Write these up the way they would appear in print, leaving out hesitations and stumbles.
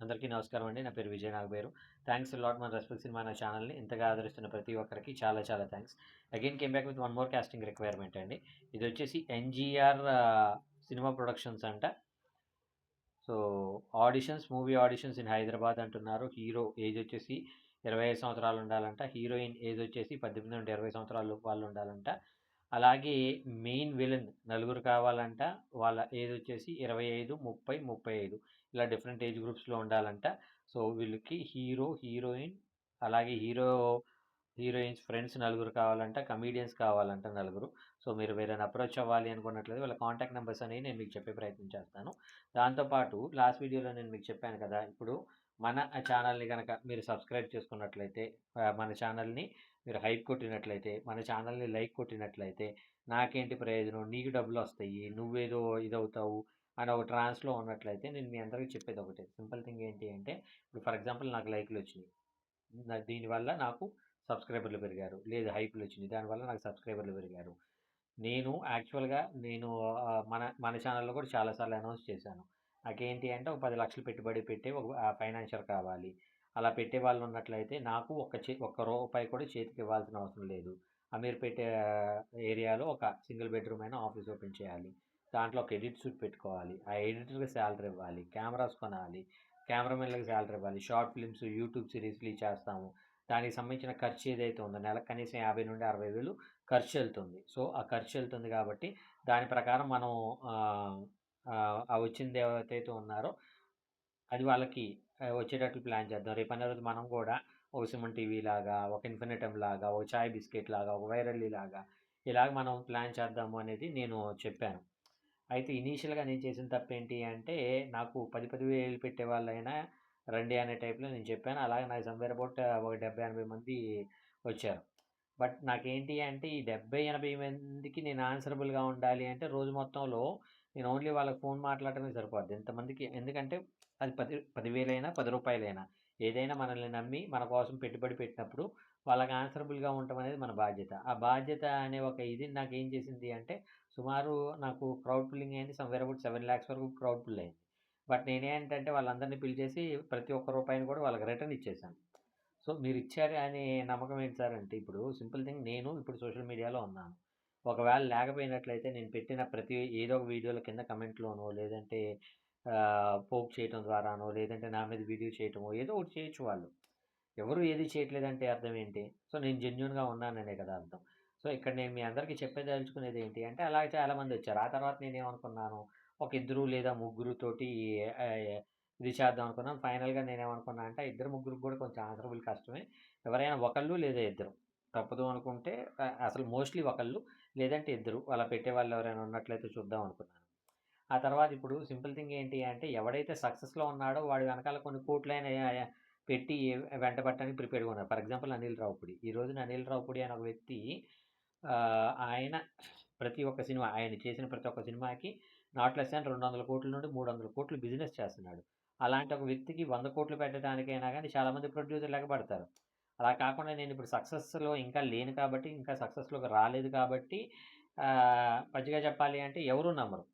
అందరికీ నమస్కారం అండి. నా పేరు విజయ్ నాగబేరు. థ్యాంక్స్ లాట్ మన రెస్పెక్ట్ సినిమా నా ఛానల్‌ని ఇంతగా ఆదరిస్తున్న ప్రతి ఒక్కరికి చాలా చాలా thanks. Again came back with one more casting requirement అండి. ఇది వచ్చేసి ఎన్‌జీఆర్ సినిమా ప్రొడక్షన్స్ అంట. So auditions, movie auditions in Hyderabad అంటున్నారు. హీరో ఏజ్ వచ్చేసి 25 సంవత్సరాలు ఉండాలంట. హీరోయిన్ ఏజ్ వచ్చేసి 18 నుండి 20 సంవత్సరాలు వాళ్ళు ఉండాలంట. అలాగే మెయిన్ విలన్ నలుగురు కావాలంట. వాళ్ళ ఏజ్ వచ్చేసి 25, 30, 35 ఇలా డిఫరెంట్ ఏజ్ గ్రూప్స్లో ఉండాలంట. సో వీళ్ళకి హీరో, హీరోయిన్, అలాగే హీరోయిన్స్ ఫ్రెండ్స్ నలుగురు కావాలంట. కమీడియన్స్ కావాలంట నలుగురు. సో మీరు వేరేనా అప్రోచ్ అవ్వాలి అనుకున్నట్లయితే వాళ్ళ కాంటాక్ట్ నెంబర్స్ అనేవి నేను మీకు చెప్పే ప్రయత్నం చేస్తాను. దాంతోపాటు లాస్ట్ వీడియోలో నేను మీకు చెప్పాను కదా, ఇప్పుడు మన ఛానల్ని కనుక మీరు సబ్స్క్రైబ్ చేసుకున్నట్లయితే, మన ఛానల్ని మీరు హైప్ కొట్టినట్లయితే, మన ఛానల్ని లైక్ కొట్టినట్లయితే నాకేంటి ప్రయోజనం, నీకు డబ్బులు వస్తాయి, నువ్వేదో ఇదవుతావు అని ఒక ట్రాన్స్లో ఉన్నట్లయితే నేను మీ అందరికీ చెప్పేది ఒకటే సింపుల్ థింగ్. ఏంటి అంటే, ఇప్పుడు ఫర్ ఎగ్జాంపుల్ నాకు లైక్లు వచ్చినాయి, దీనివల్ల నాకు సబ్స్క్రైబర్లు పెరిగారు. లేదు హైప్లు వచ్చినాయి, దానివల్ల నాకు సబ్స్క్రైబర్లు పెరిగారు. నేను యాక్చువల్గా మన మన ఛానల్లో కూడా చాలాసార్లు అనౌన్స్ చేశాను. నాకేంటి అంటే ఒక 10 లక్షలు పెట్టుబడి పెట్టే ఒక ఫైనాన్షియర్ కావాలి. అలా పెట్టే వాళ్ళు ఉన్నట్లయితే నాకు ఒక్క రూపాయి కూడా చేతికి ఇవ్వాల్సిన అవసరం లేదు. అమీర్పేట ఏరియాలో ఒక సింగిల్ బెడ్రూమ్ అయినా ఆఫీస్ ఓపెన్ చేయాలి. దాంట్లో ఒక ఎడిట్ సూట్ పెట్టుకోవాలి. ఆ ఎడిటర్కి శాలరీ ఇవ్వాలి, కెమెరాస్ కొనాలి, కెమెరామెన్లకు శాలరీ ఇవ్వాలి, షార్ట్ ఫిల్మ్స్, యూట్యూబ్ సిరీస్లు చేస్తాము. దానికి సంబంధించిన ఖర్చు ఏదైతే ఉందో నెలకు కనీసం 50 నుండి 60 వేలు ఖర్చు వెళ్తుంది. సో ఆ ఖర్చు వెళ్తుంది కాబట్టి దాని ప్రకారం మనం ఆ వచ్చింది ఏవైతే ఉన్నారో అది వాళ్ళకి వచ్చేటట్లు ప్లాన్ చేద్దాం. రేపనే రోజు మనం కూడా ఒక సుమన్ టీవీ లాగా, ఒక ఇన్ఫినిటమ్ లాగా, ఒక చాయ్ బిస్కెట్ లాగా, ఒక వైరల్లీ లాగా ఇలాగ మనం ప్లాన్ చేద్దాము అనేది నేను చెప్పాను. అయితే ఇనీషియల్గా నేను చేసిన తప్పేంటి అంటే, నాకు 10 వేలు పెట్టే వాళ్ళైనా రండి అనే టైప్లో నేను చెప్పాను. అలాగే నాకు సమ్వేర్ అబౌట్ ఒక 70-80 మంది వచ్చారు. బట్ నాకేంటి అంటే ఈ 70-80 మందికి నేను ఆన్సరబుల్గా ఉండాలి అంటే రోజు మొత్తంలో నేను ఓన్లీ వాళ్ళకి ఫోన్ మాట్లాడటమే సరిపోద్ది ఇంతమందికి. ఎందుకంటే అది 10,000 అయినా, ₹10 ఏదైనా మనల్ని నమ్మి మన కోసం పెట్టుబడి పెట్టినప్పుడు వాళ్ళకి ఆన్సరబుల్గా ఉండటం అనేది మన బాధ్యత. ఆ బాధ్యత అనే ఒక ఇది నాకేం చేసింది అంటే, సుమారు నాకు క్రౌడ్ పుల్లింగ్ అయింది. సమ్వేర్ అబౌట్ 7 lakhs వరకు క్రౌడ్ పుల్ అయింది. బట్ నేనేంటంటే వాళ్ళందరినీ పిలిచేసి ప్రతి ఒక్క రూపాయిని కూడా వాళ్ళకి రిటర్న్ ఇచ్చేసాను. సో మీరు ఇచ్చారు అనే నమ్మకం ఏంటి సార్ అంటే, ఇప్పుడు సింపుల్ థింగ్, నేను ఇప్పుడు సోషల్ మీడియాలో ఉన్నాను. ఒకవేళ లేకపోయినట్లయితే నేను పెట్టిన ప్రతి ఏదో ఒక వీడియోల కింద కమెంట్లోనో, లేదంటే పోక్ చేయటం ద్వారానో, లేదంటే నా మీద వీడియో చేయటమో ఏదో ఒకటి చేయొచ్చు వాళ్ళు. ఎవరు ఏది చేయట్లేదంటే అర్థం ఏంటి? సో నేను జెన్యూన్గా ఉన్నాననే కదా అర్థం. సో ఇక్కడ నేను మీ అందరికీ చెప్పదలుచుకునేది ఏంటి అంటే, అలాగే చాలామంది వచ్చారు. ఆ తర్వాత నేనేమనుకున్నాను, ఒక ఇద్దరు లేదా ముగ్గురుతోటి ఇది చేద్దాం అనుకున్నాను. ఫైనల్గా నేనేమనుకున్నా అంటే, ఇద్దరు ముగ్గురికి కూడా కొంచెం ఆన్సరబుల్ కష్టమే. ఎవరైనా ఒకళ్ళు లేదా ఇద్దరు తప్పదు అనుకుంటే అసలు మోస్ట్లీ ఒకళ్ళు లేదంటే ఇద్దరు అలా పెట్టేవాళ్ళు ఎవరైనా ఉన్నట్లయితే చూద్దాం అనుకున్నాను. ఆ తర్వాత ఇప్పుడు సింపుల్ థింగ్ ఏంటి అంటే, ఎవడైతే సక్సెస్లో ఉన్నాడో వాడి వెనకాల కొన్ని కోట్లైన పెట్టి వెంటబట్టడానికి ప్రిపేర్గా ఉన్నారు. For example Anil Ravipudi. ఈ రోజున అనిల్ రావుపుడి అనే ఒక వ్యక్తి, ఆయన ప్రతి ఒక్క సినిమా, ఆయన చేసిన ప్రతి ఒక్క సినిమాకి నాట్ లెస్ దాన్ 200 కోట్ల నుండి 300 కోట్లు బిజినెస్ చేస్తున్నాడు. అలాంటి ఒక వ్యక్తికి 100 కోట్లు పెట్టడానికైనా కానీ చాలామంది ప్రొడ్యూసర్లు ఎగబడతారు. అలా కాకుండా నేను ఇప్పుడు సక్సెస్లో ఇంకా లేను కాబట్టి, ఇంకా సక్సెస్లోకి రాలేదు కాబట్టి, పచ్చిగా చెప్పాలి అంటే ఎవరు నమ్మరు.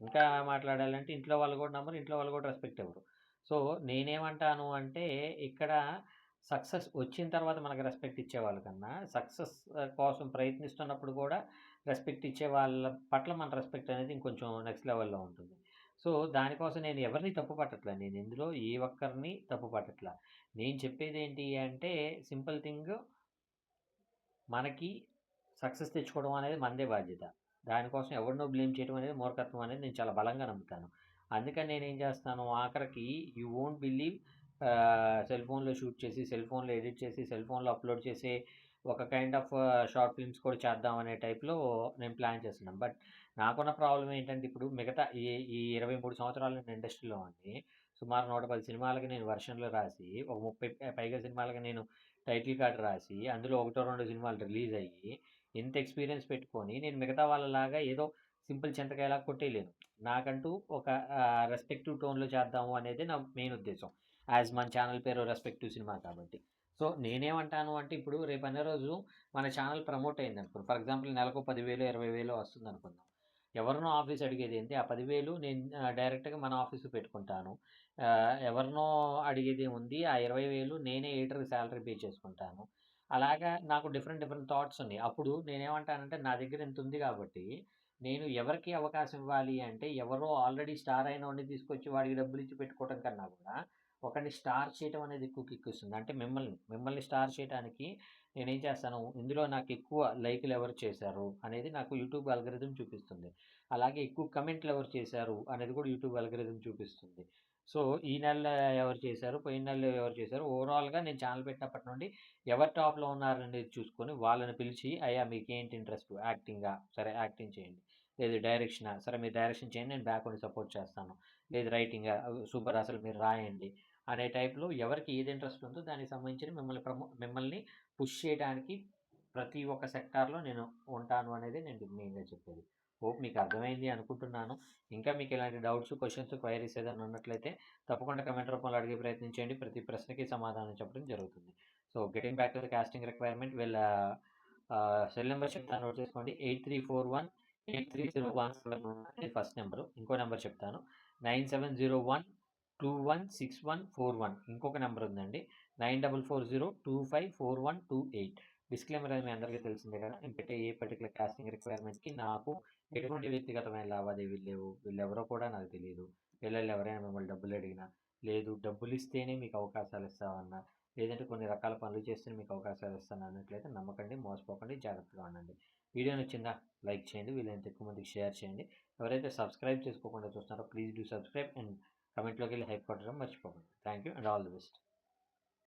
ఇంకా మాట్లాడాలంటే ఇంట్లో వాళ్ళు కూడా నమ్మరు, ఇంట్లో వాళ్ళు కూడా రెస్పెక్ట్ ఇవ్వరు. సో నేనేమంటాను అంటే, ఇక్కడ సక్సెస్ వచ్చిన తర్వాత మనకు రెస్పెక్ట్ ఇచ్చేవాళ్ళ కన్నా, సక్సెస్ కోసం ప్రయత్నిస్తున్నప్పుడు కూడా రెస్పెక్ట్ ఇచ్చే వాళ్ళ పట్ల మన రెస్పెక్ట్ అనేది ఇంకొంచెం నెక్స్ట్ లెవెల్లో ఉంటుంది. సో దానికోసం నేను ఎవరిని తప్పు పట్టట్లా, నేను ఇందులో ఏ ఒక్కరిని తప్పు పట్టట్లా. నేను చెప్పేది ఏంటి అంటే, సింపుల్ థింగ్, మనకి సక్సెస్ తెచ్చుకోవడం అనేది మనదే బాధ్యత. దానికోసం ఎవరినో బ్లేమ్ చేయడం అనేది మూర్ఖత్వం అనేది నేను చాలా బలంగా నమ్ముతాను. అందుకని నేనేం చేస్తాను, ఆఖరికి యూ వోంట్ బిలీవ్, సెల్ ఫోన్లో షూట్ చేసి, సెల్ ఫోన్లో ఎడిట్ చేసి, సెల్ ఫోన్లో అప్లోడ్ చేసి ఒక కైండ్ ఆఫ్ షార్ట్ ఫిల్మ్స్ కూడా చేద్దాం అనే టైప్లో నేను ప్లాన్ చేస్తున్నాను. బట్ నాకున్న ప్రాబ్లం ఏంటంటే, ఇప్పుడు మిగతా ఈ 23 సంవత్సరాలు నేను ఇండస్ట్రీలో ఉండి సుమారు 110 సినిమాలకి నేను వర్షన్లు రాసి, ఒక 30 పైగా సినిమాలకి నేను టైటిల్ కార్డ్ రాసి, అందులో ఒకటో రెండో సినిమాలు రిలీజ్ అయ్యి, ఇంత ఎక్స్పీరియన్స్ పెట్టుకొని నేను మిగతా వాళ్ళలాగా ఏదో సింపుల్ చింతకాయలా కొట్టేయలేను. నాకంటూ ఒక రెస్పెక్టివ్ టోన్లో చేద్దాము అనేది నా మెయిన్ ఉద్దేశం. యాజ్ మన ఛానల్ పేరు రెస్పెక్టివ్ సినిమా కాబట్టి. సో నేనేమంటాను అంటే, ఇప్పుడు రేపు అనే రోజు మన ఛానల్ ప్రమోట్ అయింది అనుకోండి. ఫర్ ఎగ్జాంపుల్ నెలకు 10,000 20,000 వస్తుంది అనుకుందాం. ఎవరినో ఆఫీస్ అడిగేదేంటి, ఆ 10,000 నేను డైరెక్ట్‌గా మన ఆఫీస్‌కి పెట్టుకుంటాను. ఎవరినో అడిగేదేముంది, ఆ 20,000 నేనే ఎడిటర్‌కి సాలరీ పే చేసుకుంటాను. అలాగా నాకు డిఫరెంట్ డిఫరెంట్ థాట్స్ ఉన్నాయి. అప్పుడు నేనేమంటానంటే నా దగ్గర ఇంతుంది కాబట్టి, నేను ఎవరికి అవకాశం ఇవ్వాలి అంటే, ఎవరో ఆల్రెడీ స్టార్ అయినోడిని తీసుకొచ్చి వాడికి డబ్బులిచ్చి పెట్టుకోవడం కన్నా కూడా, ఒకడిని స్టార్ చేయటం అనేది ఎక్కువ కిక్కిస్తుంది. అంటే మిమ్మల్ని స్టార్ చేయటానికి నేనేం చేస్తాను, ఇందులో నాకెక్కువ లైకులు ఎవరు చేశారు అనేది నాకు యూట్యూబ్ అల్గోరిథం చూపిస్తుంది. అలాగే ఎక్కువ కమెంట్లు ఎవరు చేశారు అనేది కూడా యూట్యూబ్ అల్గోరిథం చూపిస్తుంది. సో, ఈ నెల ఎవరు చేశారు, పోయిన నెలలో ఎవరు చేశారు, ఓవరాల్‌గా నేను ఛానెల్ పెట్టినప్పటి నుండి ఎవరు టాప్‌లో ఉన్నారనేది చూసుకొని వాళ్ళని పిలిచి, అయ్యా మీకేంటి ఇంట్రెస్ట్ యాక్టింగా? సరే యాక్టింగ్ చేయండి. లేదు డైరెక్షనా? సరే మీరు డైరెక్షన్ చేయండి నేను బ్యాక్ ఉండి సపోర్ట్ చేస్తాను. లేదు రైటింగా? సూపర్ అసలు మీరు రాయండి. అనే టైప్‌లో ఎవరికి ఏది ఇంట్రెస్ట్ ఉందో దానికి సంబంధించి మిమ్మల్ని పుష్ చేయడానికి ప్రతి ఒక్క సెక్టార్‌లో నేను ఉంటాను అనేది నేను మెయిన్‌గా చెప్పేది. హోప్ మీకు అర్థమైంది అనుకుంటున్నాను. ఇంకా మీకు ఇలాంటి డౌట్స్, క్వెషన్స్, క్వైరీస్ ఏదైనా ఉన్నట్లయితే తప్పకుండా కామెంట్ రూపంలో అడిగే ప్రయత్నం చేయండి. ప్రతి ప్రశ్నకి సమాధానం చెప్పడం జరుగుతుంది. So, getting back to the casting requirement వీళ్ళ సెల్ నంబర్ చెప్తాను నోట్ చేసుకోండి. 8341 ఇది ఫస్ట్ నంబరు. ఇంకో నంబర్ చెప్తాను. 9701216141 ఇంకొక నంబర్ ఉందండి. 9440254128 డిస్క్లైమర్ అనేది మీ అందరికీ తెలిసిందే కదా! నేను పెట్టే ఏ పర్టిక్యులర్ కాస్టింగ్ రిక్వైర్మెంట్‌కి నాకు ఎటువంటి వ్యక్తిగతమైన లావాదేవీలు లేవు. వీళ్ళెవరో కూడా నాకు తెలీదు. వీళ్ళల్లో ఎవరైనా మిమ్మల్ని డబ్బులడిగినా, లేదు డబ్బులిస్తేనే మీకు అవకాశాలు ఇస్తామన్నా, లేదంటే కొన్ని రకాల పనులు చేస్తేనే మీకు అవకాశాలు ఇస్తాను అన్నట్లయితే నమ్మకండి, మోసపోకండి, జాగ్రత్తగా ఉండండి. వీడియో నచ్చిందా? లైక్ చేయండి. వీలైనంత ఎక్కువ మందికి షేర్ చేయండి. ఎవరైతే సబ్స్క్రైబ్ చేసుకోకుండా చూస్తున్నారో ప్లీజ్ డూ సబ్స్క్రైబ్ అండ్ కమెంట్‌లోకెళ్ళి హైప్ కొట్టడం మర్చిపోకండి. Thank you and all the best.